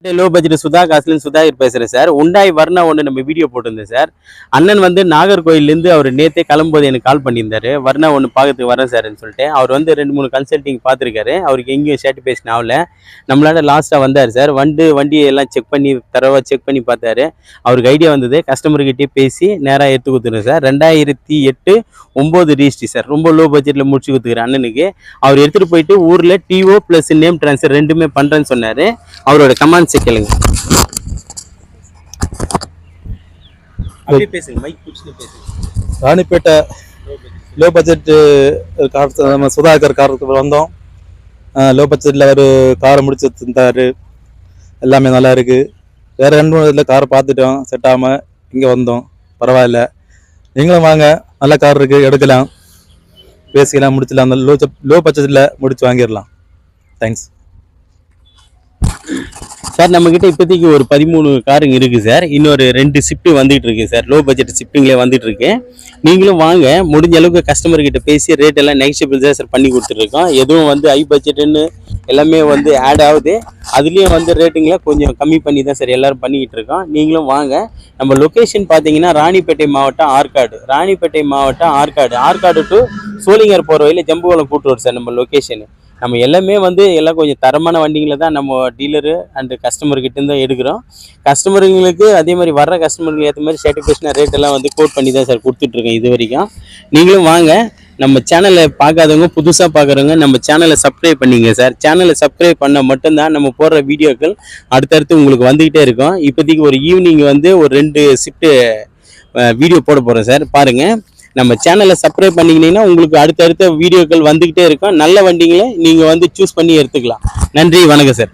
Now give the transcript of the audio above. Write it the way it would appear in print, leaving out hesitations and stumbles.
Low budget Sudha காசுலன்னு Sudhakar பேசுகிறேன் sir. உண்டாய் வர்ணா ஒன்று நம்ம வீடியோ போட்டிருந்தேன் சார். அண்ணன் வந்து நாகர்கோயிலேருந்து அவர் நேற்றே கிளம்பும்போது எனக்கு கால் பண்ணியிருந்தாரு. வர்ணா ஒன்று பார்க்கறதுக்கு வரேன் சார்ன்னு சொல்லிட்டு. அவர் வந்து 2-3 கன்சல்ட்டிங் பார்த்துருக்காரு. அவருக்கு எங்கேயும் சாட்டிஸ்ஃபேக்ஷன் ஆகல. நம்மளால லாஸ்ட்டாக வந்தார் சார். வண்டியை எல்லாம் செக் பண்ணி தரவாக செக் பண்ணி பார்த்தாரு. அவருக்கு ஐடியா வந்தது. கஸ்டமர்கிட்டே பேசி நேராக எடுத்து கொடுத்துருங்க சார். 2008 9 registry sir. ரொம்ப லோ பட்ஜெட்டில் முடிச்சு கொடுத்துக்கிறேன் அண்ணனுக்கு. அவர் எடுத்துகிட்டு போயிட்டு ஊரில் டிஓ ப்ளஸ் நேம் ட்ரான்ஸ்ஃபர் ரெண்டுமே பண்ணுறேன்னு சொன்னார். அவரோட கமாண்ட் கேளுங்க. ராணிப்பேட்டை லோ பட்ஜெட் நம்ம சுதாகர் காருக்கு வந்தோம். லோ பட்ஜெட்டில் ஒரு காரை முடிச்சு தந்தார். எல்லாமே நல்லா இருக்குது. வேறு 2-3 இதில் காரை பார்த்துட்டோம், செட் ஆகாமல் இங்கே வந்தோம். பரவாயில்ல, நீங்களும் வாங்க. நல்ல கார் இருக்குது, எடுக்கலாம், பேசிக்கலாம், முடிச்சிடலாம். அந்த லோ பட்ஜெட்டில் முடிச்சு வாங்கிடலாம். Thanks sir. நம்மக்கிட்ட இப்போதைக்கு ஒரு 13 காருங்க இருக்குது சார். இன்னொரு 2 ஷிஃப்ட்டு வந்துகிட்டு இருக்கு சார். லோ பட்ஜெட் ஷிஃப்டிங்லேயே வந்துட்டு இருக்கு. நீங்களும் வாங்க. முடிஞ்ச அளவுக்கு கஸ்டமர்கிட்ட பேசி ரேட் எல்லாம் நெகோஷியபிள் தான் சார் பண்ணி கொடுத்துட்ருக்கோம். எதுவும் வந்து ஹை பட்ஜெட்டுன்னு எல்லாமே வந்து ஆட் ஆகுது. அதுலேயும் வந்து ரேட்டுங்களை கொஞ்சம் கம்மி பண்ணி தான் சார் எல்லோரும் பண்ணிக்கிட்டு இருக்கோம். நீங்களும் வாங்க. நம்ம லொக்கேஷன் பார்த்தீங்கன்னா ராணிப்பேட்டை மாவட்டம் ஆற்காடு. ராணிப்பேட்டை மாவட்டம் ஆற்காடு டு சோளிங்கர் போகிற வழியில் ஜம்புவலம் கூட்டுறோம் சார் நம்ம லொக்கேஷனு. நம்ம எல்லாமே வந்து எல்லாம் கொஞ்சம் தரமான வண்டிங்களை தான் நம்ம டீலரு அண்டு கஸ்டமர்கிட்டேருந்து தான் எடுக்கிறோம். கஸ்டமருங்களுக்கு அதே மாதிரி வர்ற கஸ்டமருக்கு ஏற்ற மாதிரி சர்டிஃபிகேஷன் ரேட் எல்லாம் வந்து கோட் பண்ணி தான் சார் கொடுத்துட்ருக்கேன் இது வரைக்கும். நீங்களும் வாங்க. நம்ம சேனலை பார்க்காதவங்க, புதுசாக பார்க்குறவங்க நம்ம சேனலை சப்ஸ்கிரைப் பண்ணிங்க சார். சேனலை சப்ஸ்கிரைப் பண்ணால் மட்டும்தான் நம்ம போடுற வீடியோக்கள் அடுத்தடுத்து உங்களுக்கு வந்துக்கிட்டே இருக்கும். இப்போதைக்கு ஒரு ஈவினிங் வந்து ஒரு 2 ஷிஃப்ட்டு வீடியோ போட போகிறோம் சார். பாருங்கள். நம்ம சேனலை சப்ஸ்கிரைப் பண்ணிக்கிட்டீங்கன்னா உங்களுக்கு அடுத்தடுத்த வீடியோக்கள் வந்துக்கிட்டே இருக்கும். நல்ல வண்டிங்களை நீங்கள் வந்து சூஸ் பண்ணி எடுத்துக்கலாம். நன்றி, வணக்கம் சார்.